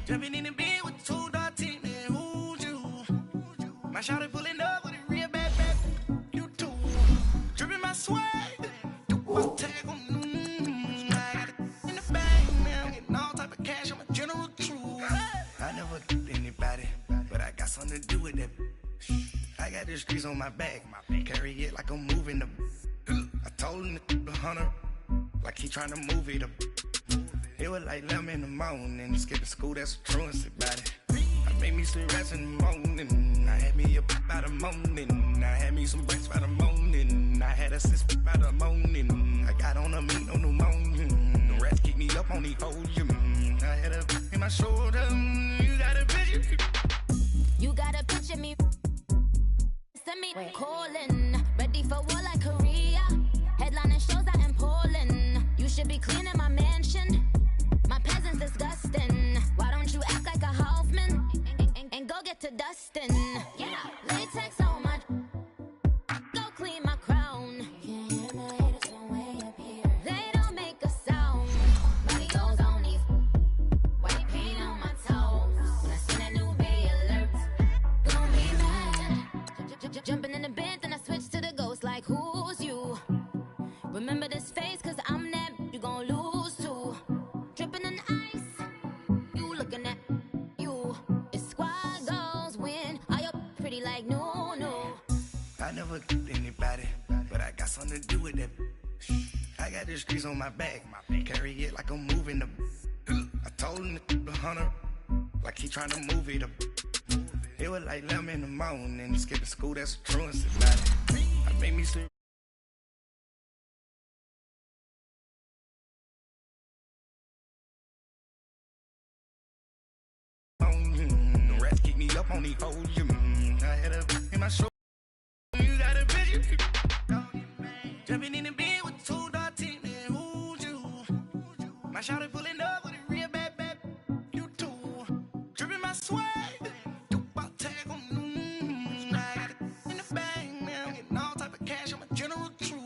Jumping in the bed with 2dag901's, and who's you? My shawty pulling up with a real bad. You too. Dripping my swag. Do my tag on. I got it in the bag now. Getting all type of cash. I'm a general true. I never anybody, but I got something to do with that. I got the streets on my back. Carry it like I'm moving the. I told him the hunter, like he trying to move it up. It was like 11 in the morning. Skipping school, that's a truancy about it. I made me some rats in the morning. I had me a by the morning. I had me some breaks by the morning. I had a sis by the morning. I got on a meat, no pneumonia. The rats keep me up on the podium. I had a in my shoulder. You got a picture. You got a picture me. Send me calling. Ready for war like Korea. Headlining shows out in Poland. You should be cleaning my mansion. My peasants disgusting. Why don't you act like a Hoffman and go get to dustin'? Yeah, latex on my. Go clean my crown. Can't hear my haters from way up here. They don't make a sound. Money goes on these. White paint on my toes. When I see that new bay alert, gon' be mad. Jumping in the bed, then I switch to the ghost. Like who's you? Remember this face, cause I'm that you gon' lose too. Dripping in ice, you looking at you. It's squad goals win. Are you pretty like no? I never anybody, but I got something to do with that. I got the streets on my back. Carry it like I'm moving the. I told him the hunter, like he trying to move it up. It was like 11 in the morning. Skipping school, that's a truancy about it. I made me some. The rats keep me up on the podium. I had a in my show. You got a picture. Jumping in the bed with 2dag901's, and who's you? My shawty pulling up with a real bad. You too. Dripping my swag. Do my tag on. I got it in the bag now. Getting all type of cash. I'm a general true.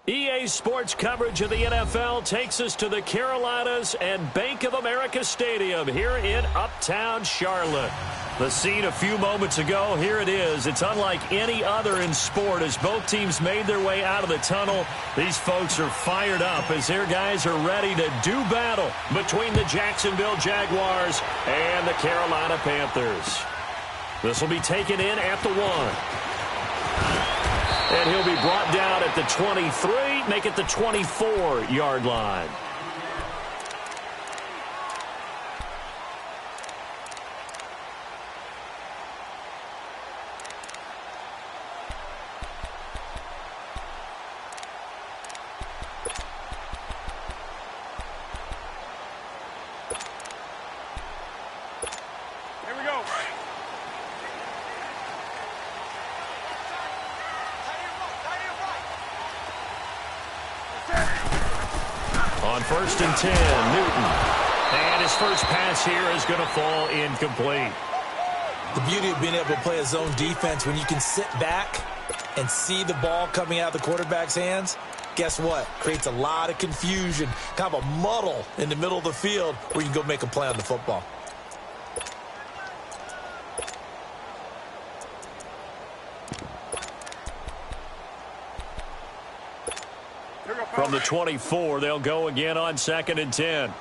EA Sports coverage of the NFL takes us to the Carolinas and Bank of America Stadium here in Uptown Charlotte. The scene a few moments ago, here it is. It's unlike any other in sport as both teams made their way out of the tunnel. These folks are fired up as their guys are ready to do battle between the Jacksonville Jaguars and the Carolina Panthers. This will be taken in at the 1. And he'll be brought down at the 23, make it the 24-yard line. Here we go. On 1st and 10, Newton. And his first pass here is going to fall incomplete. The beauty of being able to play a zone defense when you can sit back and see the ball coming out of the quarterback's hands, guess what? Creates a lot of confusion, kind of a muddle in the middle of the field where you can go make a play on the football. From the 24, they'll go again on 2nd and 10.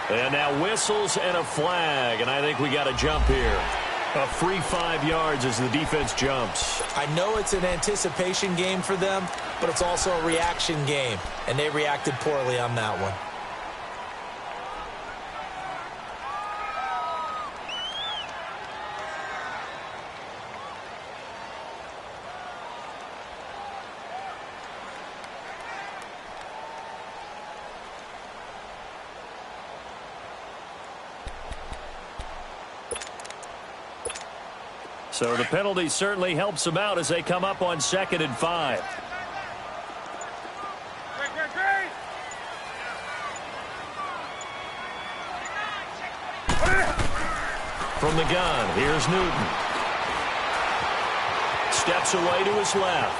And now whistles and a flag, and I think we got a jump here. A free 5 yards as the defense jumps. I know it's an anticipation game for them, but it's also a reaction game, and they reacted poorly on that one. So the penalty certainly helps them out as they come up on 2nd and 5. From the gun, here's Newton. Steps away to his left.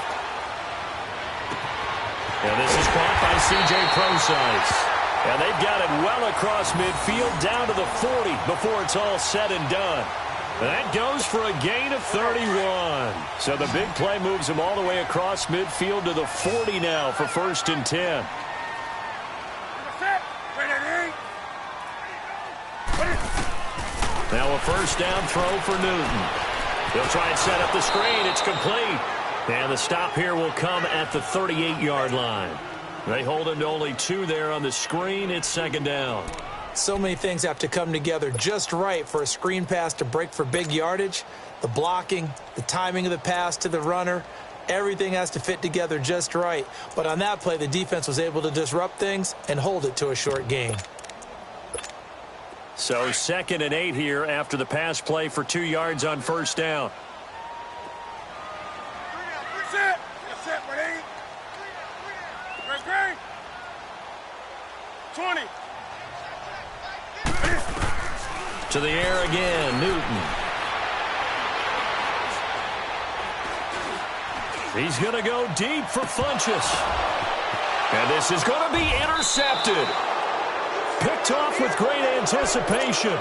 And this is caught by C.J. Prosise. And they've got it well across midfield down to the 40 before it's all said and done. That goes for a gain of 31. So the big play moves him all the way across midfield to the 40 now for 1st and 10. Now a first down throw for Newton. He'll try and set up the screen. It's complete. And the stop here will come at the 38-yard line. They hold him to only 2 there on the screen. It's 2nd down. So many things have to come together just right for a screen pass to break for big yardage. The blocking, the timing of the pass to the runner, everything has to fit together just right. But on that play, the defense was able to disrupt things and hold it to a short gain. So 2nd and 8 here after the pass play for 2 yards on 1st down. To the air again, Newton. He's going to go deep for Funchess. And this is going to be intercepted. Picked off with great anticipation.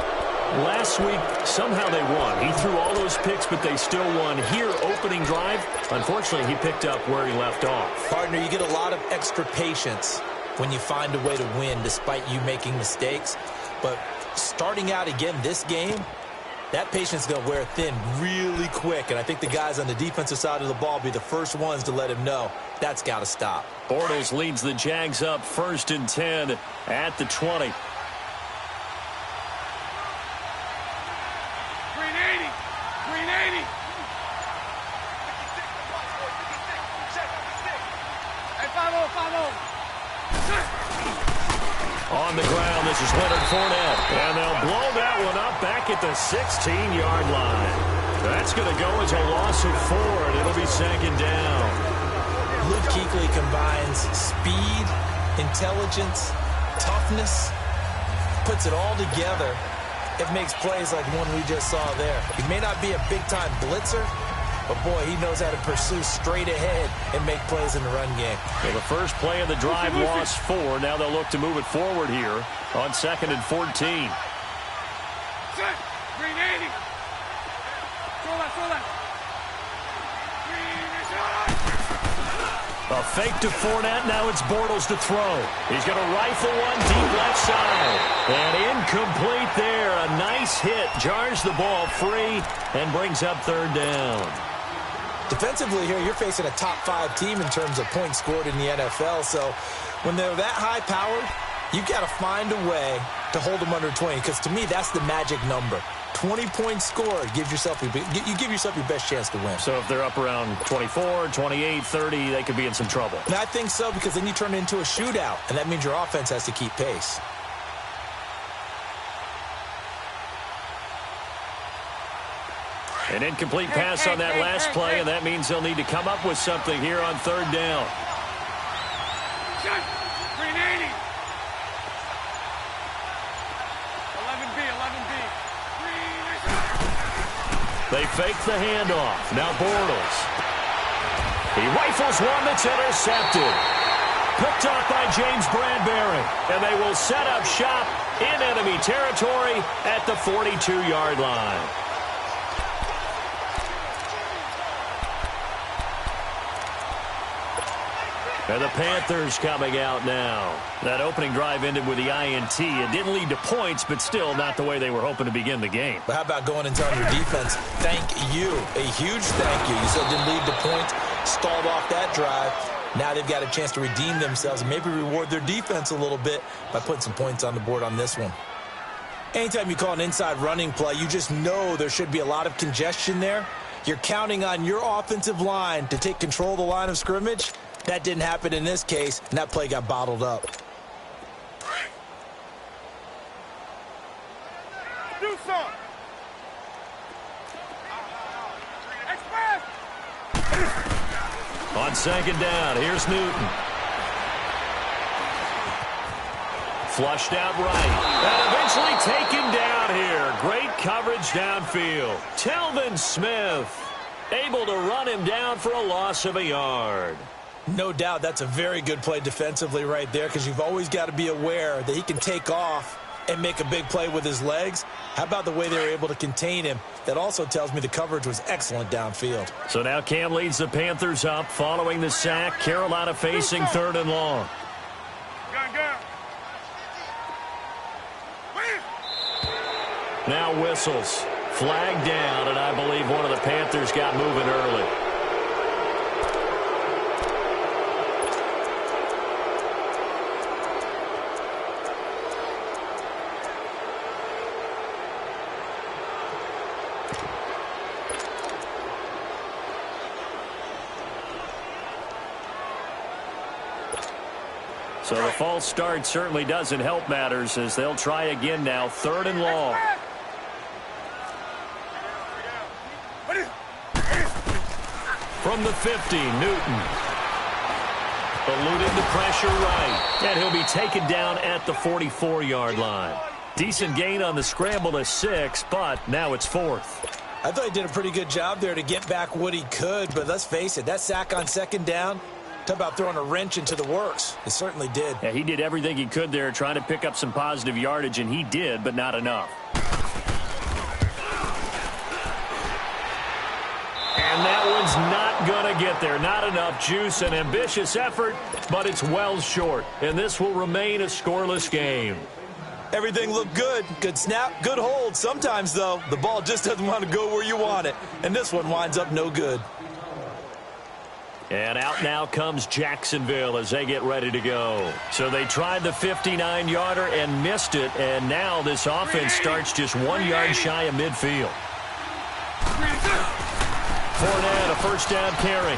Last week, somehow they won. He threw all those picks, but they still won. Here, opening drive, unfortunately, he picked up where he left off. Partner, you get a lot of extra patience when you find a way to win despite you making mistakes. But starting out again this game, that patience is going to wear thin really quick. And I think the guys on the defensive side of the ball be the first ones to let him know that's got to stop. Bortles leads the Jags up 1st and 10 at the 20. On the ground, this is Leonard Fournette. And they'll blow that one up back at the 16-yard line. That's going to go as a loss of 4, and it'll be 2nd down. Luke Kuechly combines speed, intelligence, toughness, puts it all together. It makes plays like one we just saw there. He may not be a big-time blitzer, but, boy, he knows how to pursue straight ahead and make plays in the run game. Well, the first play of the drive lost 4. Now they'll look to move it forward here on 2nd and 14. A fake to Fournette. Now it's Bortles to throw. He's going to rifle one deep left side. And incomplete there. A nice hit. Jars the ball free and brings up 3rd down. Defensively here, you're facing a top 5 team in terms of points scored in the NFL. So when they're that high-powered, you've got to find a way to hold them under 20. Because to me, that's the magic number. 20 points scored gives yourself you give yourself your best chance to win. So if they're up around 24, 28, 30, they could be in some trouble. And I think so, because then you turn it into a shootout, and that means your offense has to keep pace. An incomplete pass on that last play, and that means they'll need to come up with something here on 3rd down. They fake the handoff. Now Bortles. He rifles one that's intercepted. Picked off by James Bradbury. And they will set up shop in enemy territory at the 42-yard line. And the Panthers coming out now. That opening drive ended with the INT. It didn't lead to points, but still not the way they were hoping to begin the game. But how about going and telling your defense, thank you, a huge thank you. You said it didn't lead to points, stalled off that drive. Now they've got a chance to redeem themselves and maybe reward their defense a little bit by putting some points on the board on this one. Anytime you call an inside running play, you just know there should be a lot of congestion there. You're counting on your offensive line to take control of the line of scrimmage. That didn't happen in this case, and that play got bottled up. Do something. On second down, here's Newton. Flushed out right. And eventually taken down here. Great coverage downfield. Telvin Smith able to run him down for a loss of a yard. No doubt that's a very good play defensively right there, because you've always got to be aware that he can take off and make a big play with his legs. How about the way they were able to contain him? That also tells me the coverage was excellent downfield. So now Cam leads the Panthers up following the sack. Carolina facing 3rd and long. Now whistles. Flag down, and I believe one of the Panthers got moving early. So the false start certainly doesn't help matters, as they'll try again now. 3rd and long. From the 50, Newton. Eluding the pressure right. And he'll be taken down at the 44-yard line. Decent gain on the scramble to 6, but now it's 4th. I thought he did a pretty good job there to get back what he could, but let's face it, that sack on second down, talk about throwing a wrench into the works. It certainly did. Yeah, he did everything he could there trying to pick up some positive yardage, and he did, but not enough. And that one's not going to get there. Not enough juice. An ambitious effort, but it's well short. And this will remain a scoreless game. Everything looked good. Good snap, good hold. Sometimes, though, the ball just doesn't want to go where you want it. And this one winds up no good. And out now comes Jacksonville as they get ready to go. So they tried the 59-yarder and missed it. And now this offense starts just 1 yard shy of midfield. Fournette, a first down carry.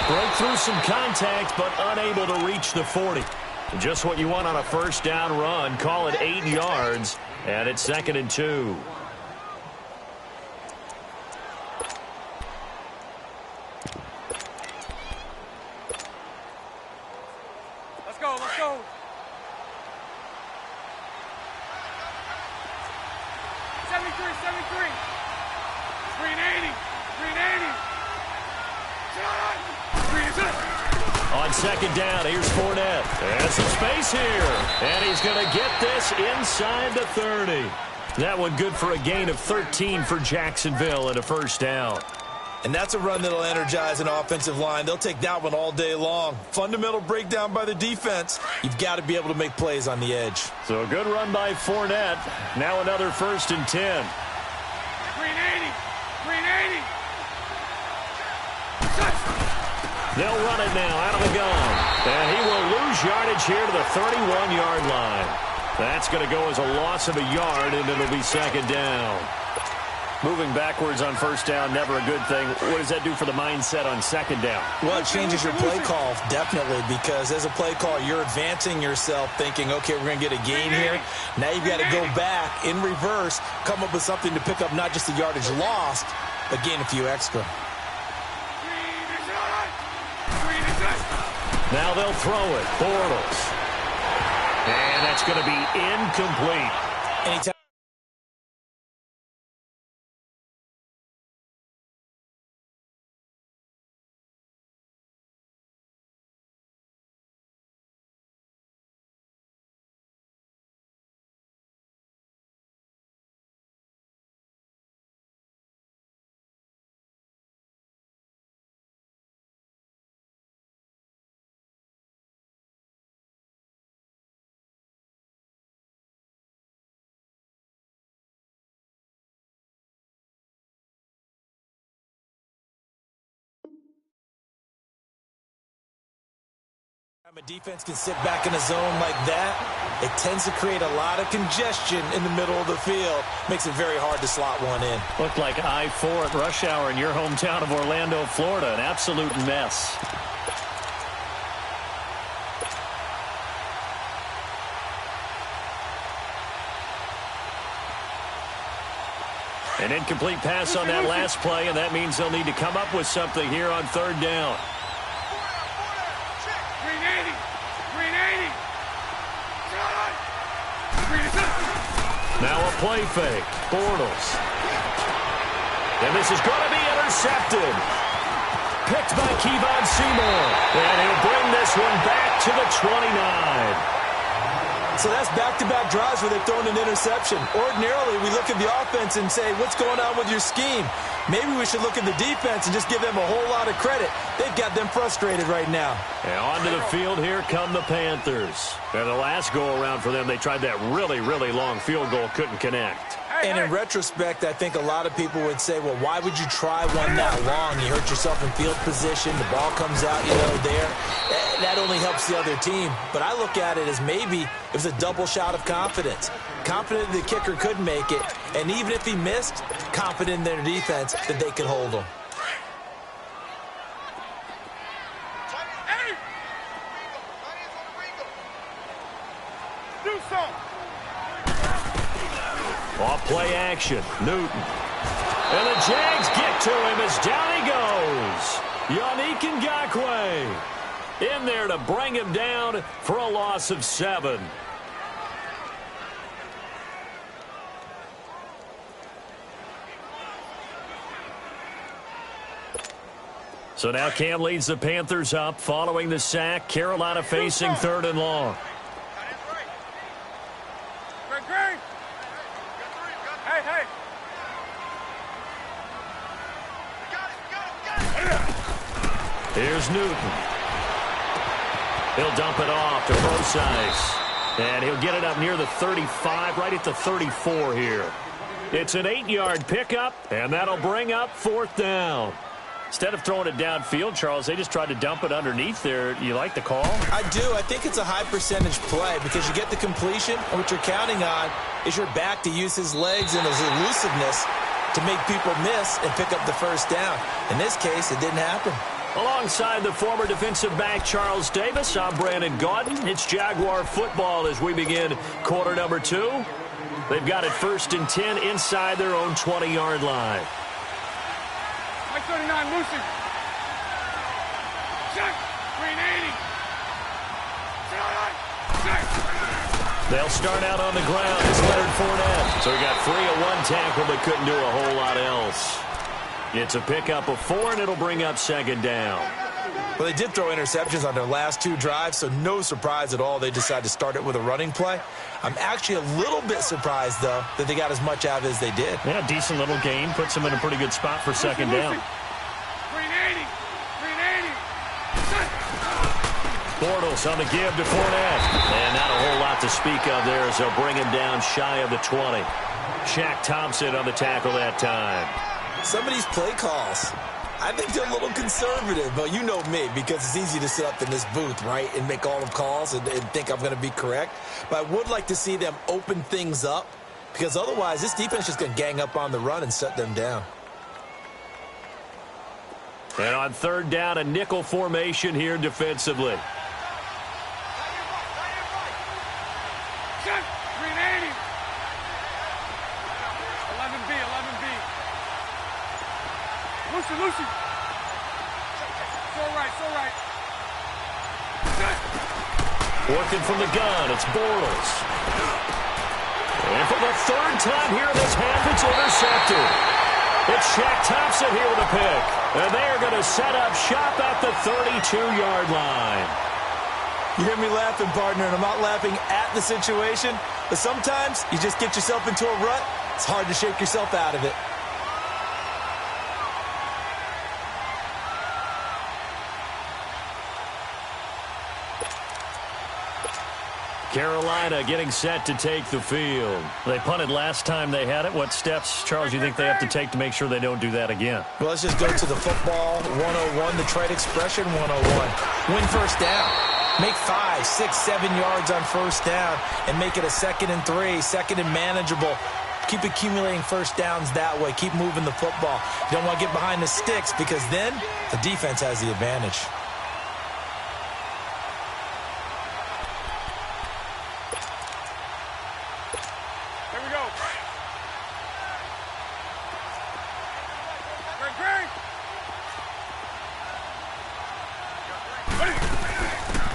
Broke through some contact, but unable to reach the 40. Just what you want on a first down run. Call it 8 yards, and it's 2nd and 2. Let's go, let's go. 73. 380. On second down, here's Fournette. There's some space here. And he's going to get this inside the 30. That one good for a gain of 13 for Jacksonville and a first down. And that's a run that'll energize an offensive line. They'll take that one all day long. Fundamental breakdown by the defense. You've got to be able to make plays on the edge. So a good run by Fournette. Now another 1st and 10. 380. They'll run it now out of the gun. And he will lose yardage here to the 31-yard line. That's going to go as a loss of a yard, and it'll be 2nd down. Moving backwards on first down, never a good thing. What does that do for the mindset on 2nd down? Well, it changes your play call, definitely, because as a play call, you're advancing yourself thinking, okay, we're going to get a gain here. Now you've got to go back in reverse, come up with something to pick up not just the yardage lost, but gain a few extra. Now they'll throw it. Bortles. And that's going to be incomplete. Anytime. A defense can sit back in a zone like that, it tends to create a lot of congestion in the middle of the field. Makes it very hard to slot one in. Looked like I-4 at rush hour in your hometown of Orlando, Florida. An absolute mess. An incomplete pass on that last play, and that means they'll need to come up with something here on third down. Green 80. Green 80. Now a play fake. Bortles. And this is going to be intercepted. Picked by Kevon Seymour. And he'll bring this one back to the 29. So that's back-to-back drives where they've thrown an interception. Ordinarily, we look at the offense and say, what's going on with your scheme? Maybe we should look at the defense and just give them a whole lot of credit. They've got them frustrated right now. And onto the field here come the Panthers. And the last go-around for them, they tried that really, really long field goal, couldn't connect. And in retrospect, I think a lot of people would say, well, why would you try one that long? You hurt yourself in field position. The ball comes out, there. That only helps the other team. But I look at it as maybe it was a double shot of confidence. Confident the kicker could make it. And even if he missed, confident in their defense that they could hold him. Do something. Off play action. Newton. And the Jags get to him as down he goes. Yannick Ngakoue in there to bring him down for a loss of 7. So now Cam leads the Panthers up following the sack. Carolina facing third and long. Hey. Here's Newton. He'll dump it off to Rosize. And he'll get it up near the 35, right at the 34 here. It's an 8-yard pickup, and that'll bring up fourth down. Instead of throwing it downfield, Charles, they just tried to dump it underneath there. You like the call? I do. I think it's a high-percentage play because you get the completion, and what you're counting on is your back to use his legs and his elusiveness to make people miss and pick up the first down. In this case, it didn't happen. Alongside the former defensive back Charles Davis, I'm Brandon Gaudin. It's Jaguar football as we begin quarter number 2. They've got it 1st and 10 inside their own 20-yard line. Mike 39, Lucy. Check. Green 80. Check. They'll start out on the ground. It's Leonard Fournette. So he got 3 of 1 tackle, but couldn't do a whole lot else. It's a pickup of 4, and it'll bring up second down. Well, they did throw interceptions on their last 2 drives, so no surprise at all they decided to start it with a running play. I'm actually a little bit surprised, though, that they got as much out of it as they did. Yeah, decent little gain. Puts them in a pretty good spot for second down. Green 80. Green 80. Bortles on the give to Fournette. And not a whole lot to speak of there as they'll bring him down shy of the 20. Shaq Thompson on the tackle that time. Some of these play calls, I think they're a little conservative, but you know me, because it's easy to sit up in this booth, right, and make all the calls and think I'm going to be correct. But I would like to see them open things up, because otherwise this defense is just going to gang up on the run and shut them down. And on third down, a nickel formation here defensively. Check. Green 80. 11B, 11B. Lucy. So right. Working from the gun, it's Bortles. And for the 3rd time here in this half, it's intercepted. It's Shaq Thompson here with a pick. And they are going to set up shop at the 32-yard line. You hear me laughing, partner, and I'm not laughing at the situation, but sometimes you just get yourself into a rut. It's hard to shake yourself out of it. Carolina getting set to take the field. They punted last time they had it. What steps, Charles, you think they have to take to make sure they don't do that again? Well, let's just go to the football 101, the trade expression 101. Win first down. Make 5, 6, 7 yards on first down and make it a 2nd and 3, 2nd and manageable. Keep accumulating first downs that way. Keep moving the football. You don't want to get behind the sticks because then the defense has the advantage.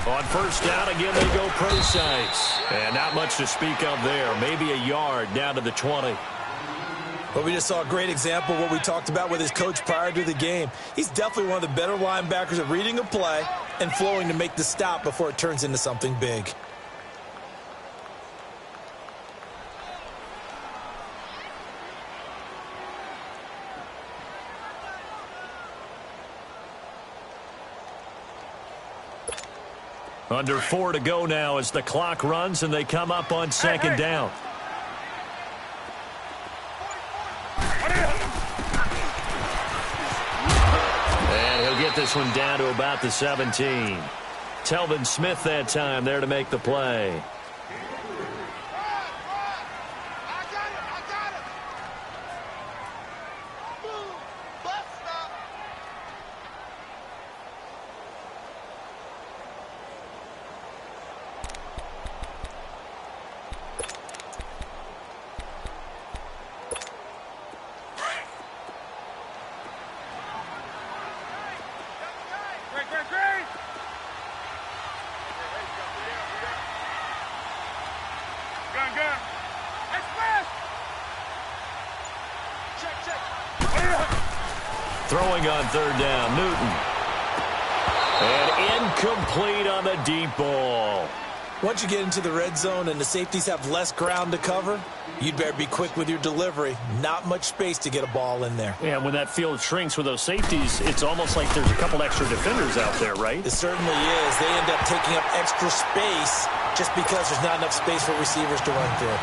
On first down, again, they go precise. And not much to speak of there. Maybe a yard down to the 20. But we just saw a great example of what we talked about with his coach prior to the game. He's definitely one of the better linebackers at reading a play and flowing to make the stop before it turns into something big. Under 4 to go now as the clock runs and they come up on second down. And he'll get this one down to about the 17. Telvin Smith that time there to make the play. Throwing on third down, Newton. And incomplete on the deep ball. Once you get into the red zone and the safeties have less ground to cover, you'd better be quick with your delivery. Not much space to get a ball in there. Yeah, when that field shrinks with those safeties, it's almost like there's a couple extra defenders out there, right? It certainly is. They end up taking up extra space just because there's not enough space for receivers to run through.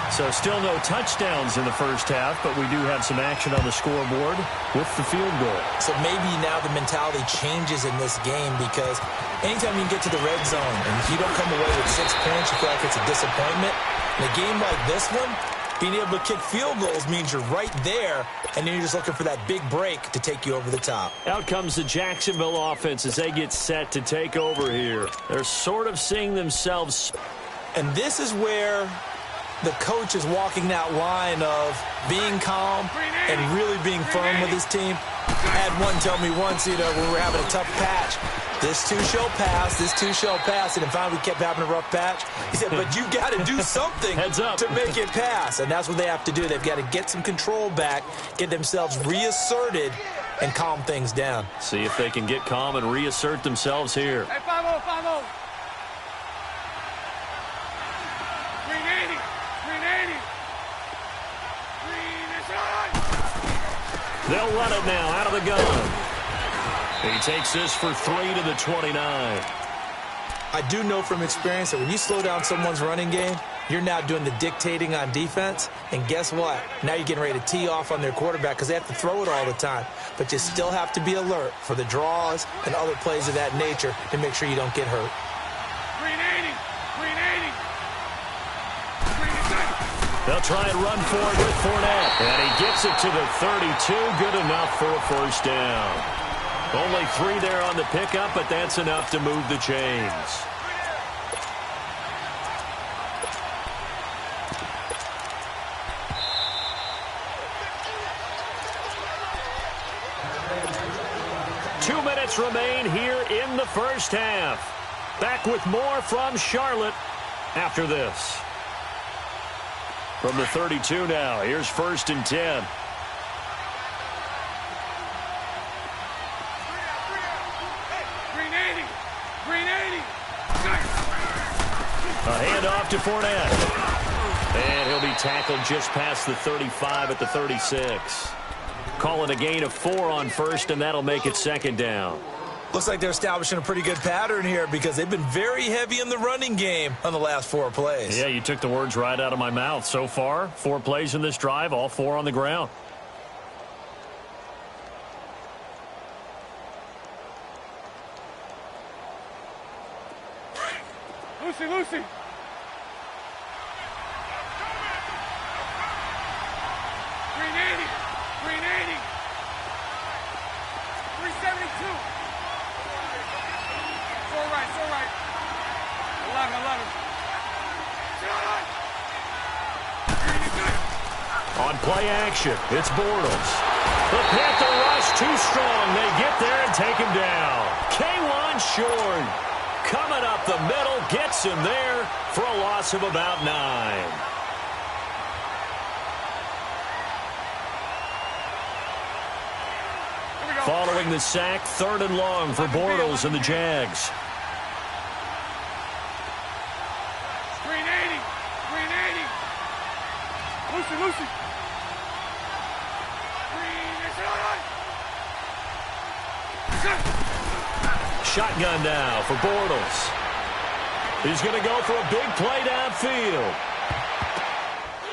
So still no touchdowns in the first half, but we do have some action on the scoreboard with the field goal. So maybe now the mentality changes in this game because anytime you get to the red zone and if you don't come away with 6 points, you feel like it's a disappointment. In a game like this one, being able to kick field goals means you're right there, and then you're just looking for that big break to take you over the top. Out comes the Jacksonville offense as they get set to take over here. They're sort of seeing themselves. And this is where the coach is walking that line of being calm and really being firm with his team. I had one tell me once, when we were having a tough patch, this too shall pass, this too shall pass, and then finally we kept having a rough patch. He said, but you've got to do something to make it pass, and that's what they have to do. They've got to get some control back, get themselves reasserted, and calm things down. See if they can get calm and reassert themselves here. Hey, 5-0, 5-0. They'll run it now out of the gun. He takes this for 3 to the 29. I do know from experience that when you slow down someone's running game, you're now doing the dictating on defense. And guess what? Now you're getting ready to tee off on their quarterback because they have to throw it all the time. But you still have to be alert for the draws and other plays of that nature to make sure you don't get hurt. 380. They'll try and run forward with Fournette. And he gets it to the 32. Good enough for a first down. Only 3 there on the pickup, but that's enough to move the chains. Two minutes remain here in the first half. Back with more from Charlotte after this. From the 32 now, here's 1st and 10. A handoff to Fournette. And he'll be tackled just past the 35 at the 36. Calling a gain of 4 on first, and that'll make it 2nd down. Looks like they're establishing a pretty good pattern here because they've been very heavy in the running game on the last 4 plays. Yeah, you took the words right out of my mouth. So far, 4 plays in this drive, all 4 on the ground. Lucy. 11. On play action, it's Bortles. The Panther rush too strong. They get there and take him down. K1 short. coming up the middle, gets him there for a loss of about 9. Following the sack, 3rd and long for Bortles and the Jags. Screen 80. Screen 80. Lucy. Shotgun now for Bortles. He's going to go for a big play downfield.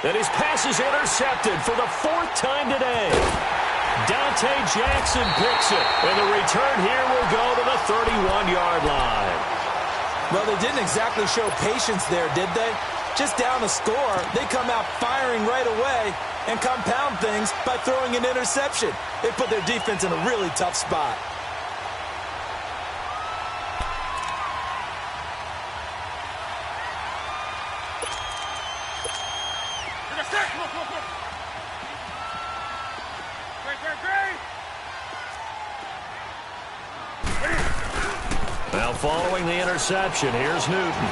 And his pass is intercepted for the 4th time today. Dante Jackson picks it, and the return here will go to the 31-yard line. Well, they didn't exactly show patience there, did they? Just down a score, they come out firing right away and compound things by throwing an interception. They put their defense in a really tough spot. Now following the interception, here's Newton.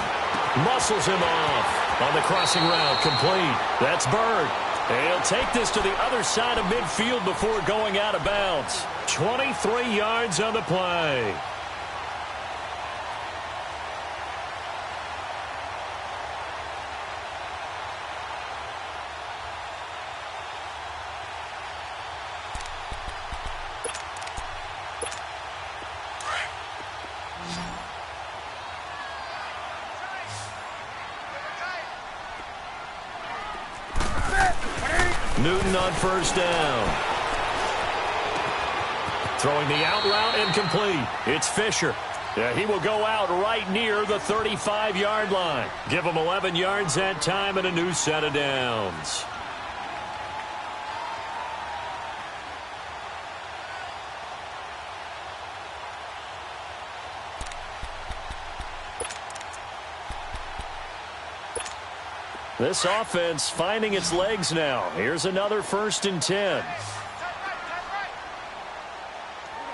Muscles him off on the crossing route, complete. That's Bird. He'll take this to the other side of midfield before going out of bounds. 23 yards on the play. Newton on 1st down. Throwing the out route incomplete. It's Fisher. Yeah, he will go out right near the 35-yard line. Give him 11 yards that time and a new set of downs. This offense finding its legs now. Here's another 1st and 10.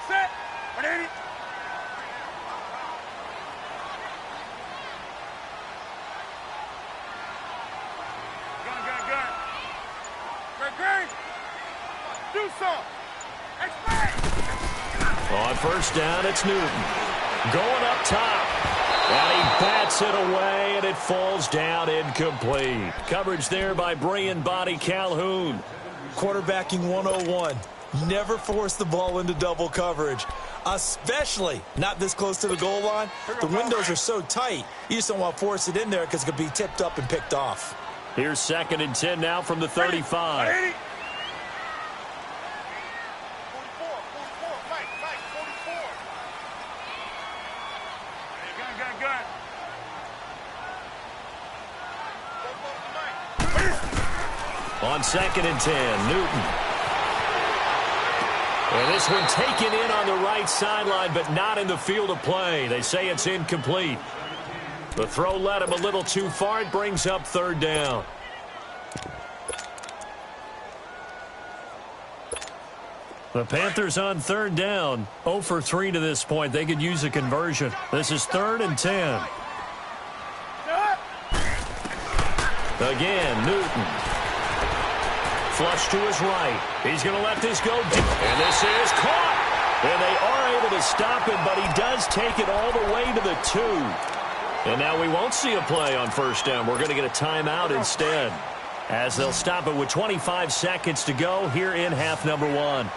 Set. 180. Gun. Great. Do something. On 1st down, it's Newton. Going up top. And he bats it away, and it falls down incomplete. Coverage there by Brian Body Calhoun. Quarterbacking 101. Never force the ball into double coverage, especially not this close to the goal line. The windows are so tight, you just don't want to force it in there because it could be tipped up and picked off. Here's 2nd and 10 now from the 35. 180. Gun. On 2nd and 10, Newton. And this one taken in on the right sideline, but not in the field of play. They say it's incomplete. The throw led him a little too far. It brings up 3rd down. The Panthers on 3rd down. 0 for 3 to this point. They could use a conversion. This is 3rd and 10. Again, Newton. Flush to his right. He's going to let this go deep. And this is caught. And they are able to stop him, but he does take it all the way to the 2. And now we won't see a play on 1st down. We're going to get a timeout instead, as they'll stop it with 25 seconds to go here in half number 1.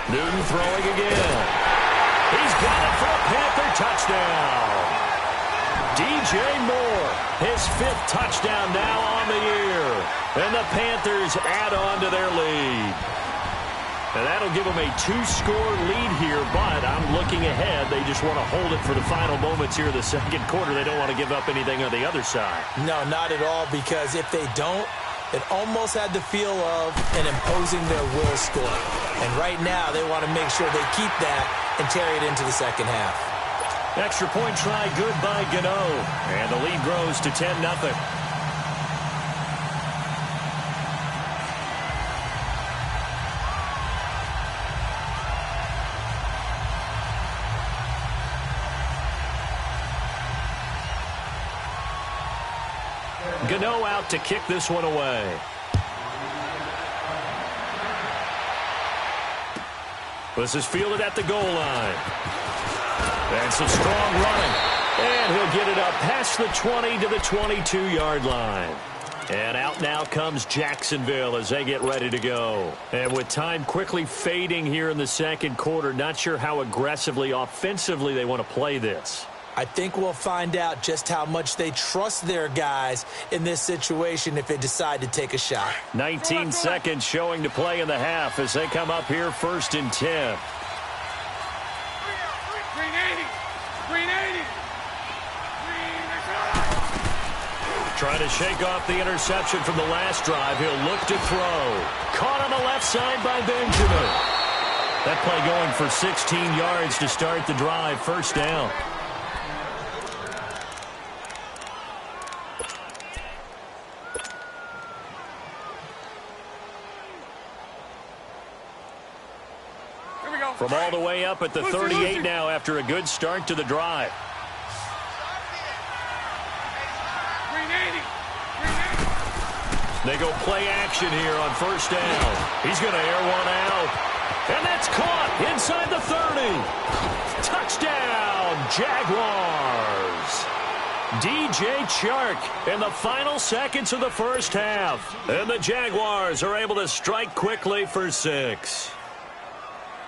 Newton throwing again. He's got it for a Panther touchdown. DJ Moore, his 5th touchdown now on the year. And the Panthers add on to their lead. And that'll give them a 2-score lead here, but I'm looking ahead. They just want to hold it for the final moments here in the 2nd quarter. They don't want to give up anything on the other side. No, not at all, because if they don't, it almost had the feel of an imposing their will score. And right now, they want to make sure they keep that and carry it into the 2nd half. Extra point try good by Gano. And the lead grows to 10-0. Gano out to kick this one away. This is fielded at the goal line. And some strong running. And he'll get it up past the 20 to the 22-yard line. And out now comes Jacksonville as they get ready to go. And with time quickly fading here in the second quarter, not sure how aggressively, offensively they want to play this. I think we'll find out just how much they trust their guys in this situation if they decide to take a shot. 19 seconds showing to play in the half as they come up here 1st and 10. Green 80. Green 80. Trying to shake off the interception from the last drive. He'll look to throw. Caught on the left side by Benjamin. That play going for 16 yards to start the drive. 1st down. Here we go. From all the way up at the 38 now after a good start to the drive. They go play action here on 1st down. He's going to air one out. And that's caught inside the 30. Touchdown, Jaguars. DJ Chark in the final seconds of the first half. And the Jaguars are able to strike quickly for 6.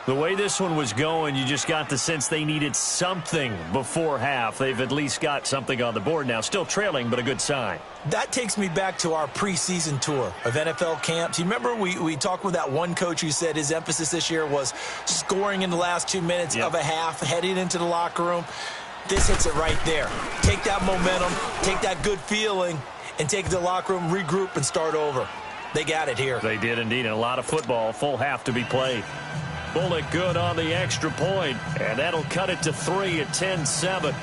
The way this one was going, you just got the sense they needed something before half. They've at least got something on the board now. Still trailing, but a good sign. That takes me back to our preseason tour of NFL camps. You remember we talked with that one coach who said his emphasis this year was scoring in the last 2 minutes of a half, heading into the locker room. This hits it right there. Take that momentum, take that good feeling, and take it to the locker room, regroup, and start over. They got it here. They did indeed, and a lot of football, full half to be played. Bullock good on the extra point, and that'll cut it to 3 at 10-7.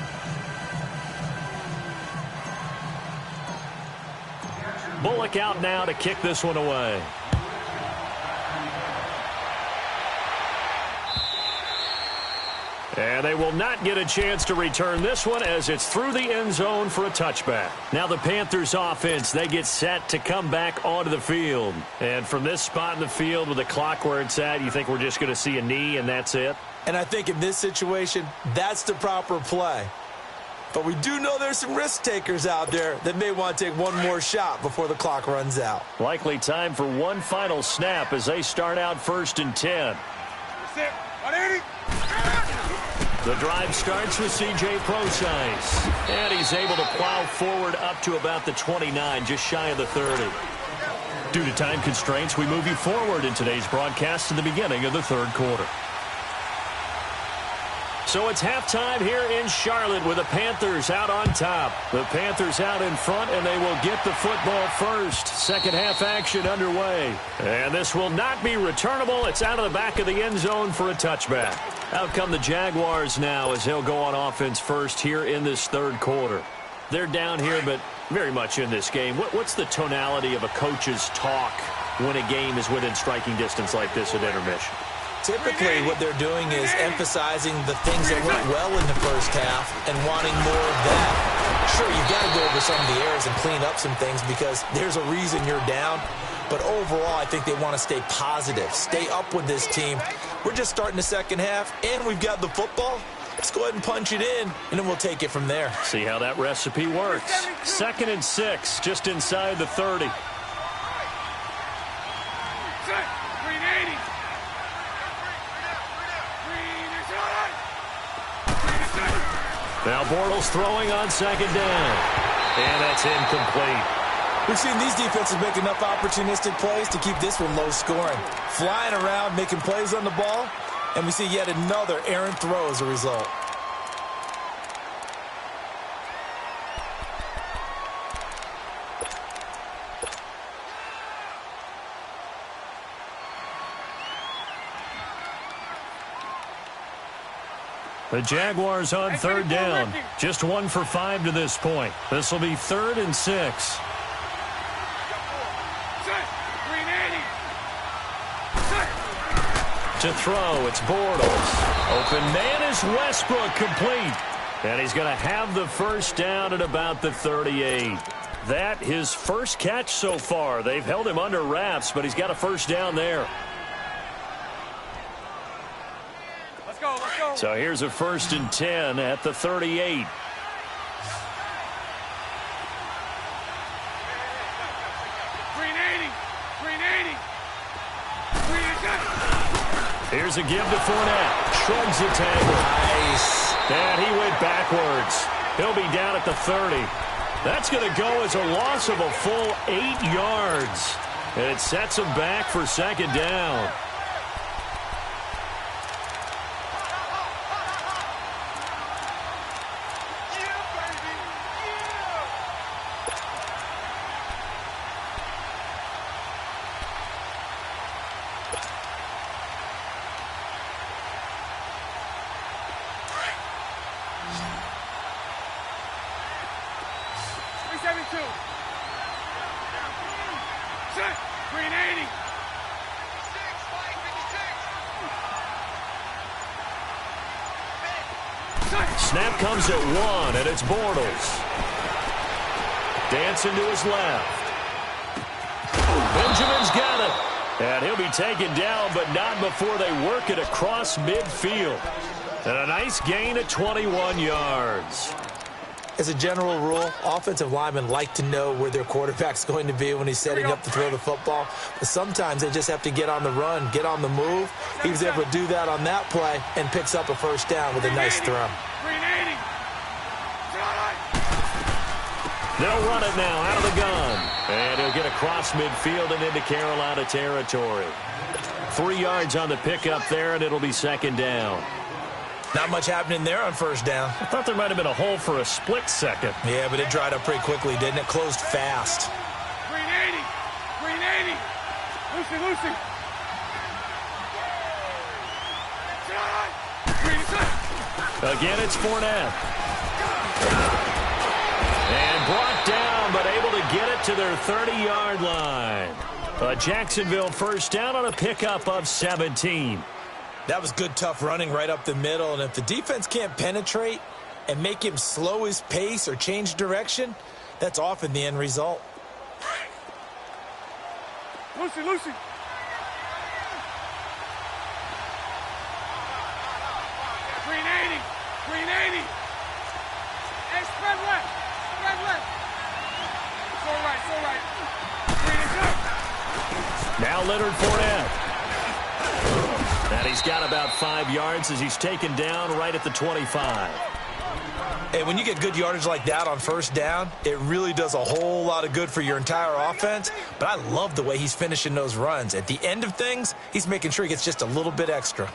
Bullock out now to kick this one away. And they will not get a chance to return this one as it's through the end zone for a touchback. Now the Panthers offense, they get set to come back onto the field. And from this spot in the field with the clock where it's at, you think we're just going to see a knee and that's it? And I think in this situation, that's the proper play. But we do know there's some risk takers out there that may want to take one more shot before the clock runs out. Likely time for one final snap as they start out 1st and 10. The drive starts with C.J. Prosise, and he's able to plow forward up to about the 29, just shy of the 30. Due to time constraints, we move you forward in today's broadcast to the beginning of the 3rd quarter. So it's halftime here in Charlotte with the Panthers out on top. The Panthers out in front, and they will get the football first. Second half action underway. And this will not be returnable. It's out of the back of the end zone for a touchback. Out come the Jaguars now as they'll go on offense first here in this 3rd quarter. They're down here, but very much in this game. What's the tonality of a coach's talk when a game is within striking distance like this at intermission? Typically, what they're doing is emphasizing the things that went well in the first half and wanting more of that. Sure, you've got to go over some of the errors and clean up some things because there's a reason you're down. But overall, I think they want to stay positive, stay up with this team. We're just starting the second half, and we've got the football. Let's go ahead and punch it in, and then we'll take it from there. See how that recipe works. 2nd and 6, just inside the 30. Now Bortles throwing on 2nd down. And that's incomplete. We've seen these defenses make enough opportunistic plays to keep this one low scoring. Flying around, making plays on the ball, and we see yet another errant throw as a result. The Jaguars on 3rd down. Just 1 for 5 to this point. This will be 3rd and 6. To throw, it's Bortles. Open man is Westbrook, complete. And he's going to have the first down at about the 38. that his first catch so far. They've held him under wraps, but he's got a first down there. Let's go, let's go. So here's a 1st and 10 at the 38. Here's a give to Fournette. Shrugs the tackle. Nice. And he went backwards. He'll be down at the 30. That's going to go as a loss of a full 8 yards. And it sets him back for 2nd down. Snap comes at 1, and it's Bortles. Dancing to his left. Benjamin's got it. And he'll be taken down, but not before they work it across midfield. And a nice gain of 21 yards. As a general rule, offensive linemen like to know where their quarterback's going to be when he's setting up to throw the football. But sometimes they just have to get on the run, get on the move. He was able to do that on that play and picks up a first down with a nice throw. They'll run it now out of the gun. And he'll get across midfield and into Carolina territory. 3 yards on the pickup there, and it'll be 2nd down. Not much happening there on first down. I thought there might have been a hole for a split second. Yeah, but it dried up pretty quickly, didn't it? Closed fast. Green 80. Green 80. Lucy. Again, it's Fournette. And brought down, but able to get it to their 30-yard line. A Jacksonville first down on a pickup of 17. That was good, tough running right up the middle. And if the defense can't penetrate and make him slow his pace or change direction, that's often the end result. Lucy. Green 80. Hey, spread left. It's all right. Green is up. Now Leonard Fournette. And he's got about 5 yards as he's taken down right at the 25. And when you get good yardage like that on first down, it really does a whole lot of good for your entire offense. But I love the way he's finishing those runs. At the end of things, he's making sure he gets just a little bit extra.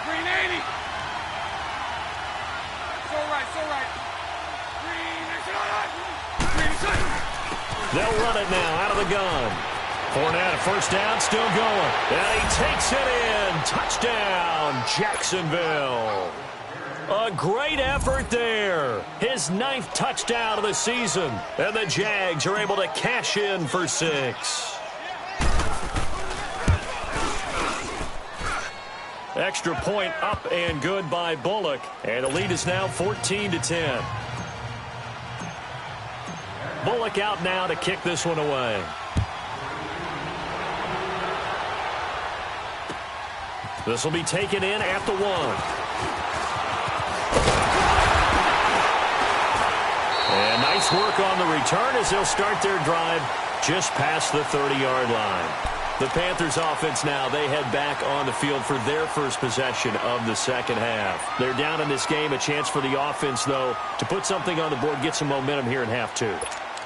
Green 80. It's all right. Green is up. They'll run it now out of the gun. Fournette, first down, still going. And he takes it in. Touchdown, Jacksonville. A great effort there. His 9th touchdown of the season. And the Jags are able to cash in for 6. Extra point up and good by Bullock. And the lead is now 14-10. Bullock out now to kick this one away. This will be taken in at the 1. And nice work on the return as they'll start their drive just past the 30-yard line. The Panthers offense now, they head back on the field for their first possession of the second half. They're down in this game. A chance for the offense, though, to put something on the board, get some momentum here in half 2.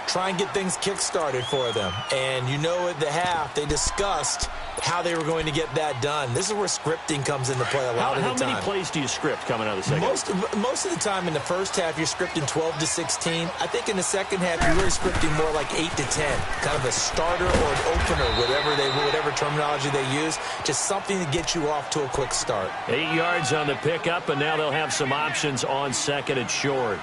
Try and get things kick-started for them. And you know at the half, they discussed how they were going to get that done. This is where scripting comes into play a lot of the time. How many plays do you script coming out of the second half? Most of the time in the first half, you're scripting 12 to 16. I think in the second half, you're really scripting more like 8 to 10. Kind of a starter or an opener, whatever terminology they use. Just something to get you off to a quick start. 8 yards on the pickup, and now they'll have some options on 2nd and short.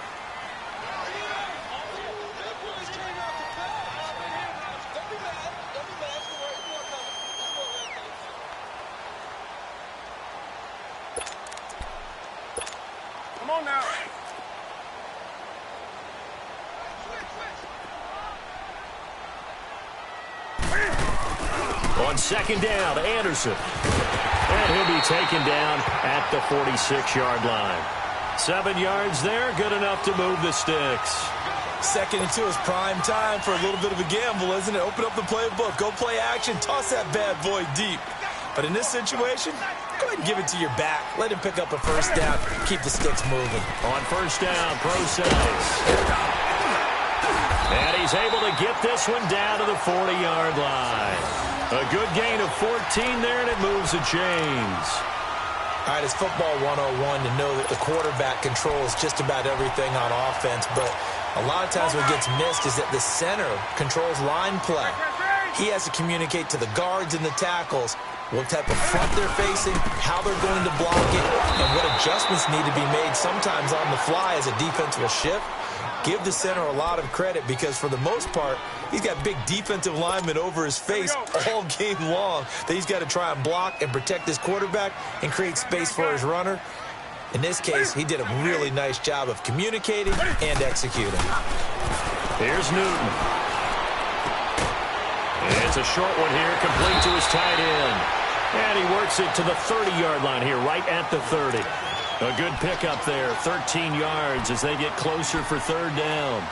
On second down, Anderson. And he'll be taken down at the 46-yard line. 7 yards there, good enough to move the sticks. 2nd and 2 is prime time for a little bit of a gamble, isn't it? Open up the playbook, go play action, toss that bad boy deep. But in this situation, go ahead and give it to your back. Let him pick up a first down, keep the sticks moving. On first down, Process. And he's able to get this one down to the 40-yard line. A good gain of 14 there, and it moves the chains. All right, it's football 101 to know that the quarterback controls just about everything on offense, but a lot of times what gets missed is that the center controls line play. He has to communicate to the guards and the tackles what type of front they're facing, how they're going to block it, and what adjustments need to be made sometimes on the fly as a defense will shift. Give the center a lot of credit because for the most part, he's got big defensive linemen over his face all game long that he's got to try and block and protect his quarterback and create space for his runner. In this case, he did a really nice job of communicating and executing. Here's Newton. And it's a short one here, complete to his tight end. And he works it to the 30-yard line here, right at the 30. A good pickup there, 13 yards as they get closer for third down.